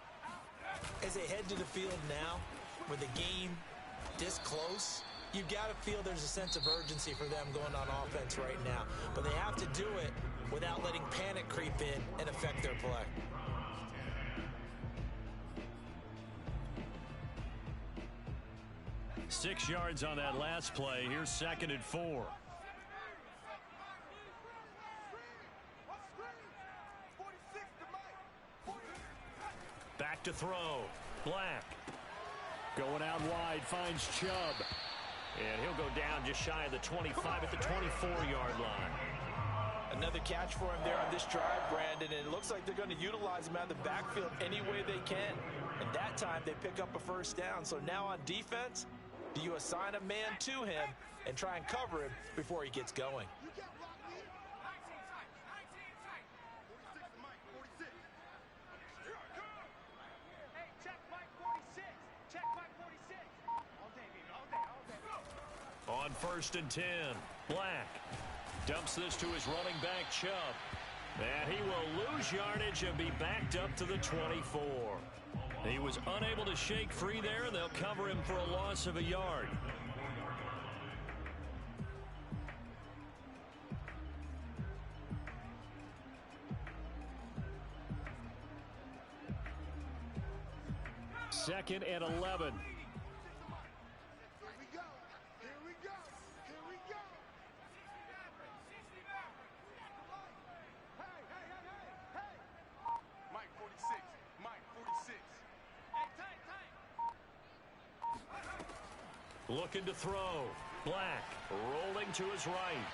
As they head to the field now, with the game this close, you've got to feel there's a sense of urgency for them going on offense right now. But they have to do it without letting panic creep in and affect their play. Six yards on that last play. Here's 2nd and 4. Back to throw. Black. Going out wide, finds Chubb. And he'll go down just shy of the 25 at the 24-yard line. Another catch for him there on this drive, Brandon, and it looks like they're going to utilize him out of the backfield any way they can. And that time they pick up a first down. So now on defense, do you assign a man to him and try and cover him before he gets going? On 1st and 10, Black dumps this to his running back, Chubb. And he will lose yardage and be backed up to the 24. He was unable to shake free there, and they'll cover him for a loss of a yard. Second and 11. Looking to throw. Black rolling to his right.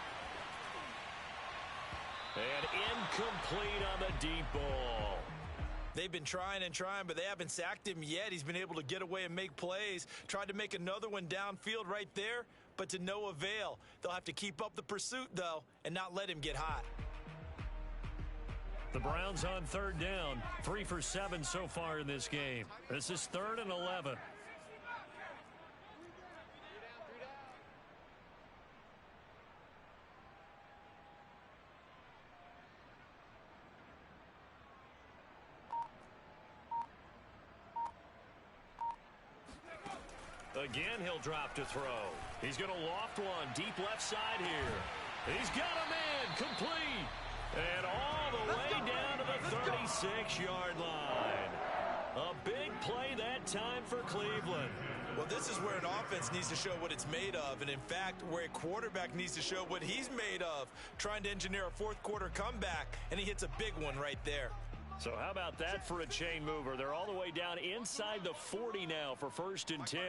And incomplete on the deep ball. They've been trying and trying, but they haven't sacked him yet. He's been able to get away and make plays. Tried to make another one downfield right there, but to no avail. They'll have to keep up the pursuit, though, and not let him get hot. The Browns on 3rd down. 3 for 7 so far in this game. This is 3rd and 11. Again, he'll drop to throw. He's going to loft one deep left side here. He's got a man complete. And all the way down to the 36-yard line. A big play that time for Cleveland. Well, this is where an offense needs to show what it's made of. And, in fact, where a quarterback needs to show what he's made of. Trying to engineer a fourth-quarter comeback, and he hits a big one right there. So how about that for a chain mover? They're all the way down inside the 40 now for 1st and 10.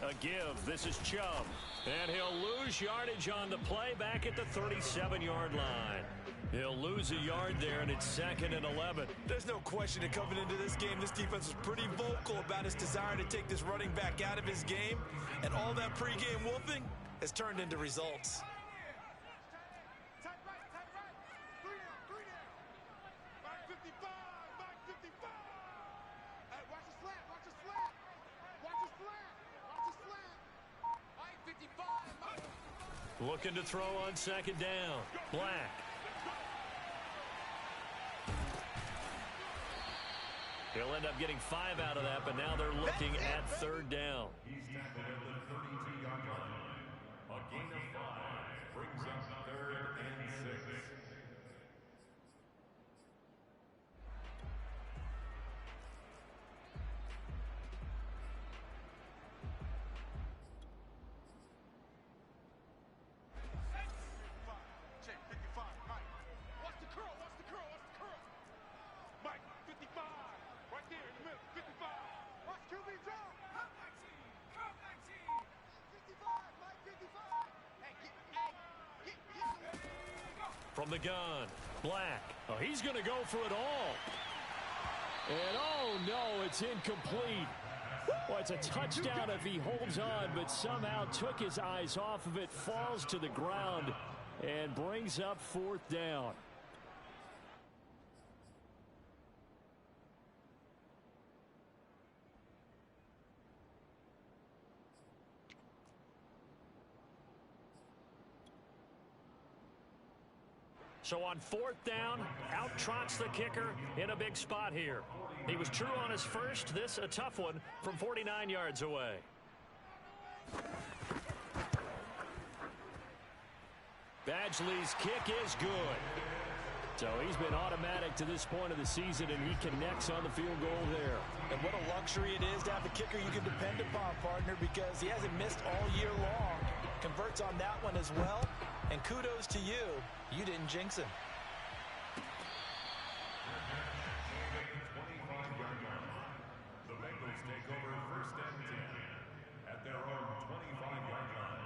A give. This is Chubb. And he'll lose yardage on the play back at the 37-yard line. He'll lose a yard there, and it's 2nd and 11. There's no question that coming into this game, this defense was pretty vocal about its desire to take this running back out of his game. And all that pregame wolfing has turned into results. Looking to throw on 2nd down. Black. He'll end up getting 5 out of that, but now they're looking at 3rd down. He's tackled at the 32-yard line. A gain of 5 brings up 3rd and 6. From the gun, Black. Oh, he's going to go for it all. And oh no, it's incomplete. Well, it's a touchdown if he holds on, but somehow took his eyes off of it, falls to the ground, and brings up 4th down. So on 4th down, out trots the kicker in a big spot here. He was true on his first. This a tough one from 49 yards away. Badgley's kick is good. So he's been automatic to this point of the season, and he connects on the field goal there. And what a luxury it is to have a kicker you can depend upon, partner, because he hasn't missed all year long. Converts on that one as well. And kudos to you. You didn't jinx him. The Bengals take over 1st and 10 at their own 25-yard line.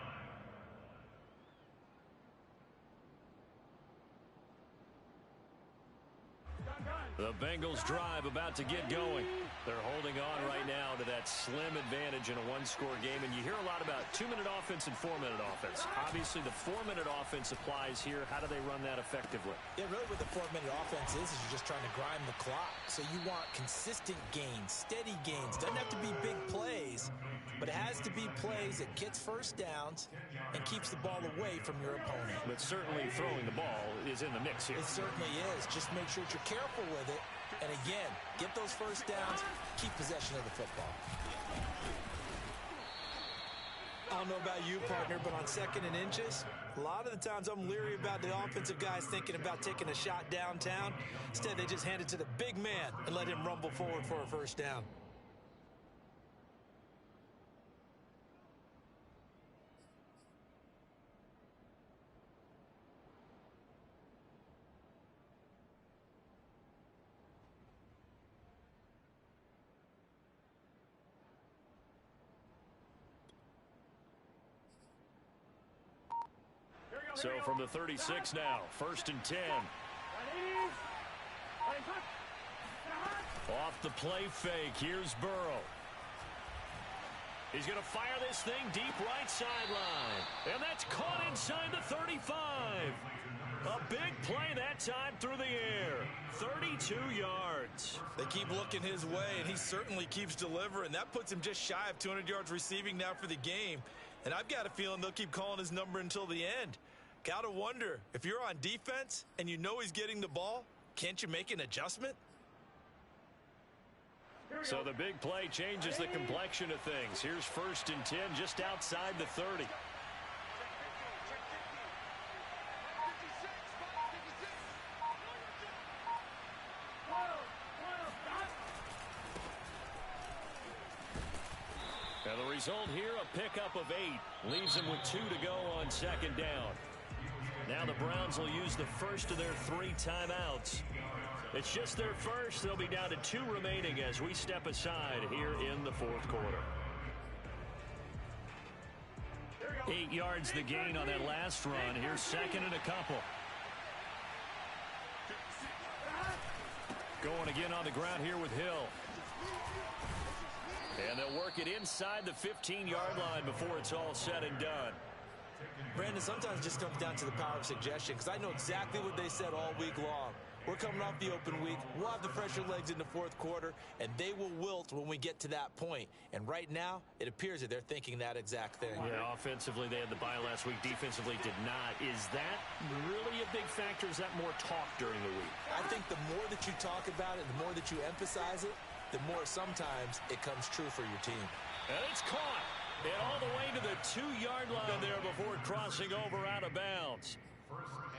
The Bengals drive about to get going. They're holding on right now to that slim advantage in a one-score game. And you hear a lot about 2-minute offense and 4-minute offense. Obviously, the 4-minute offense applies here. How do they run that effectively? Yeah, really what the 4-minute offense is you're just trying to grind the clock. So you want consistent gains, steady gains. Doesn't have to be big plays, but it has to be plays that gets first downs and keeps the ball away from your opponent. But certainly throwing the ball is in the mix here. It certainly is. Just make sure that you're careful with it. And again, get those first downs, keep possession of the football. I don't know about you, partner, but on 2nd and inches, a lot of the times I'm leery about the offensive guys thinking about taking a shot downtown. Instead, they just hand it to the big man and let him rumble forward for a first down. So from the 36 now, 1st and 10. Off the play fake, here's Burrow. He's going to fire this thing deep right sideline. And that's caught inside the 35. A big play that time through the air. 32 yards. They keep looking his way, and he certainly keeps delivering. That puts him just shy of 200 yards receiving now for the game. And I've got a feeling they'll keep calling his number until the end. Gotta wonder, if you're on defense and you know he's getting the ball, can't you make an adjustment? So the big play changes the complexion of things. Here's 1st and 10 just outside the 30. And the result here, a pickup of 8. Leaves them with 2 to go on 2nd down. Now the Browns will use the first of their 3 timeouts. It's just their first. They'll be down to 2 remaining as we step aside here in the 4th quarter. 8 yards the gain on that last run. Here's 2nd and a couple. Going again on the ground here with Hill. And they'll work it inside the 15-yard line before it's all said and done. Brandon, sometimes it just comes down to the power of suggestion, because I know exactly what they said all week long. We're coming off the open week. We'll have the fresher legs in the 4th quarter, and they will wilt when we get to that point. And right now, it appears that they're thinking that exact thing. Yeah, offensively, they had the bye last week. Defensively, did not. Is that really a big factor? Is that more talk during the week? I think the more that you talk about it, the more that you emphasize it, the more sometimes it comes true for your team. And it's caught. And all the way to the 2-yard line there before crossing over out of bounds.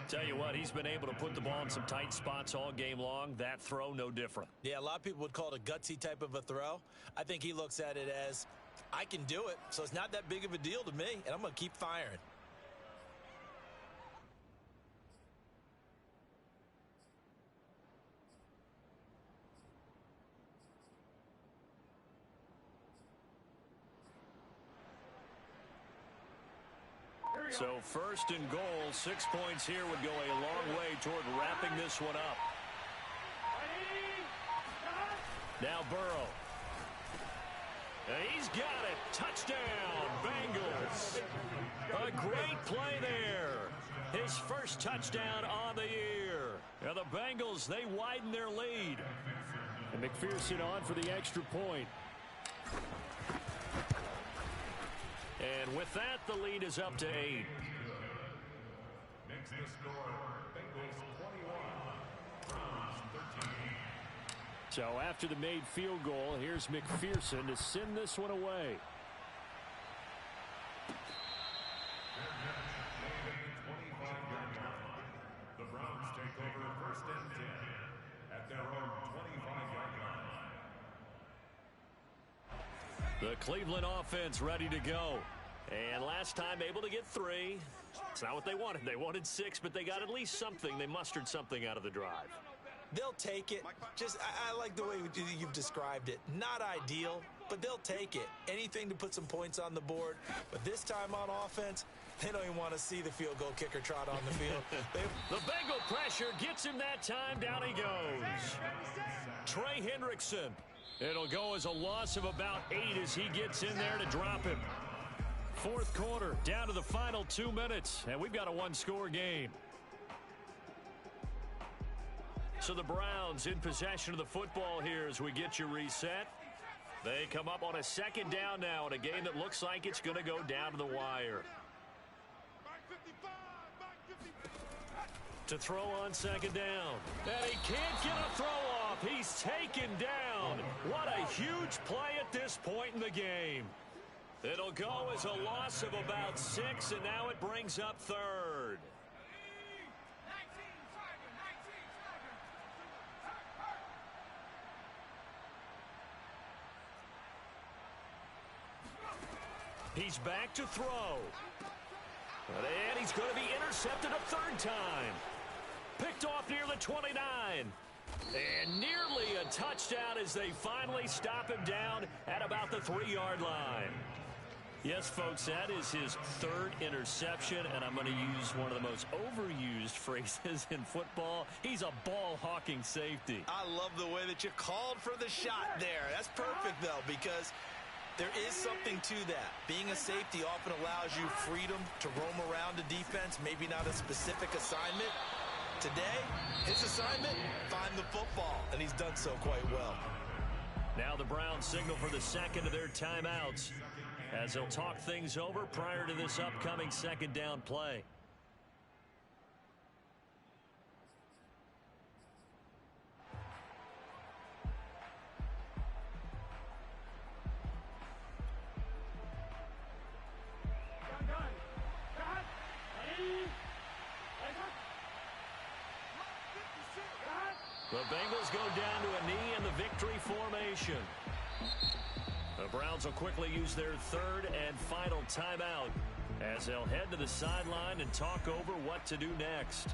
Tell you what, he's been able to put the ball in some tight spots all game long. That throw, no different. Yeah, a lot of people would call it a gutsy type of a throw. I think he looks at it as, I can do it, so it's not that big of a deal to me, and I'm going to keep firing. So 1st and goal, 6 points here would go a long way toward wrapping this one up. Now Burrow. And he's got it. Touchdown, Bengals. A great play there. His first touchdown on the year. And the Bengals, they widen their lead. And McPherson on for the extra point. And with that, the lead is up to 8. Makes the score Bengals 21, Browns 13. So after the made field goal, here's McPherson to send this one away. The Browns take over 1st and 10 at their own 25-yard line. The Cleveland offense ready to go. And last time able to get 3. It's not what they wanted. They wanted 6, but they got at least something. They mustered something out of the drive. They'll take it. I like the way you've described it. Not ideal, but they'll take it. Anything to put some points on the board. But this time on offense, they don't even want to see the field goal kicker trot on the field. The Bengal pressure gets him that time. Down he goes. Trey Hendrickson. It'll go as a loss of about 8 as he gets in there to drop him. 4th quarter, down to the final 2 minutes, and we've got a 1-score game. So the Browns in possession of the football here as we get you reset. They come up on a 2nd down now in a game that looks like it's going to go down to the wire. To throw on 2nd down. And he can't get a throw off. He's taken down. What a huge play at this point in the game. It'll go as a loss of about 6, and now it brings up 3rd. He's back to throw. And he's going to be intercepted a 3rd time. Picked off near the 29. And nearly a touchdown as they finally stop him down at about the 3-yard line. Yes, folks, that is his 3rd interception, and I'm going to use one of the most overused phrases in football. He's a ball-hawking safety. I love the way that you called for the shot there. That's perfect, though, because there is something to that. Being a safety often allows you freedom to roam around the defense, maybe not a specific assignment. Today, his assignment, find the football, and he's done so quite well. Now the Browns signal for the 2nd of their timeouts as they'll talk things over prior to this upcoming second down play. The Bengals go down to a knee in the victory formation. The Browns will quickly use their third and final timeout as they'll head to the sideline and talk over what to do next.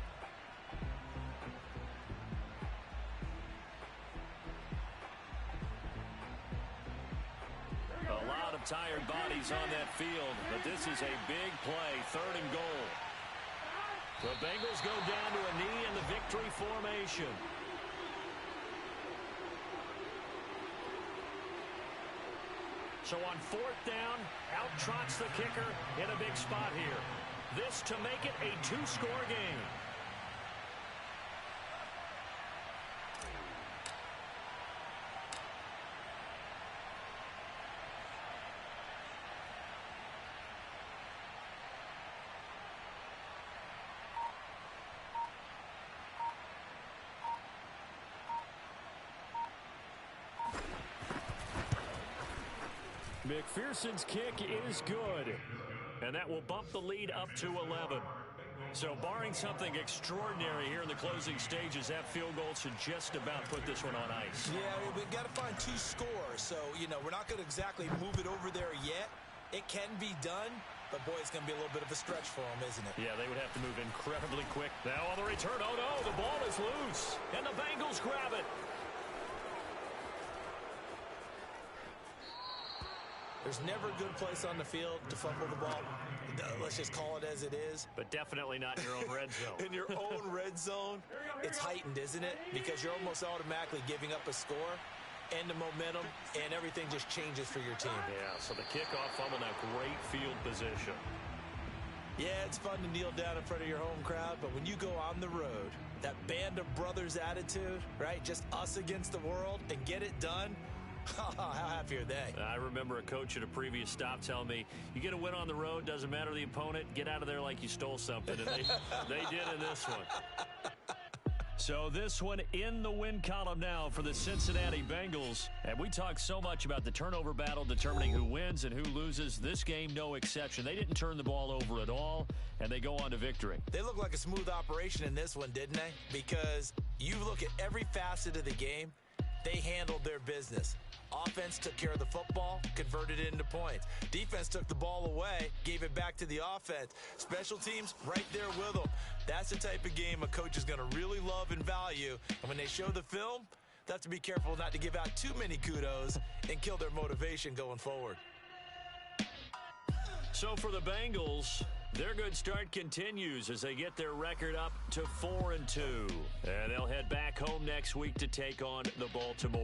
A lot of tired bodies on that field, but this is a big play, third and goal. The Bengals go down to a knee in the victory formation. So on fourth down, out trots the kicker in a big spot here. This to make it a two-score game. McPherson's kick is good, and that will bump the lead up to 11. So barring something extraordinary here in the closing stages, that field goal should just about put this one on ice. Yeah, we've got to find two scores, so, we're not going to exactly move it over there yet. It can be done, but, boy, it's going to be a little bit of a stretch for them, isn't it? Yeah, they would have to move incredibly quick. Now on the return, oh, no, the ball is loose, and the Bengals grab it. There's never a good place on the field to fumble the ball. Let's just call it as it is. But definitely not in your own red zone. In your own red zone, it's heightened, isn't it? Because you're almost automatically giving up a score and the momentum, and everything just changes for your team. Yeah, so the kickoff fumble, now great field position. Yeah, it's fun to kneel down in front of your home crowd, but when you go on the road, that band of brothers attitude, right? Just us against the world and get it done. How happy are they? I remember a coach at a previous stop telling me, you get a win on the road, doesn't matter the opponent, get out of there like you stole something. And they did in this one. So this one in the win column now for the Cincinnati Bengals. And we talk so much about the turnover battle determining who wins and who loses. This game, no exception. They didn't turn the ball over at all, and they go on to victory. They look like a smooth operation in this one, didn't they? Because you look at every facet of the game, they handled their business. Offense took care of the football, converted it into points. Defense took the ball away, gave it back to the offense. Special teams, right there with them. That's the type of game a coach is going to really love and value. And when they show the film, they have to be careful not to give out too many kudos and kill their motivation going forward. So for the Bengals, their good start continues as they get their record up to 4-2. And they'll head back home next week to take on the Baltimore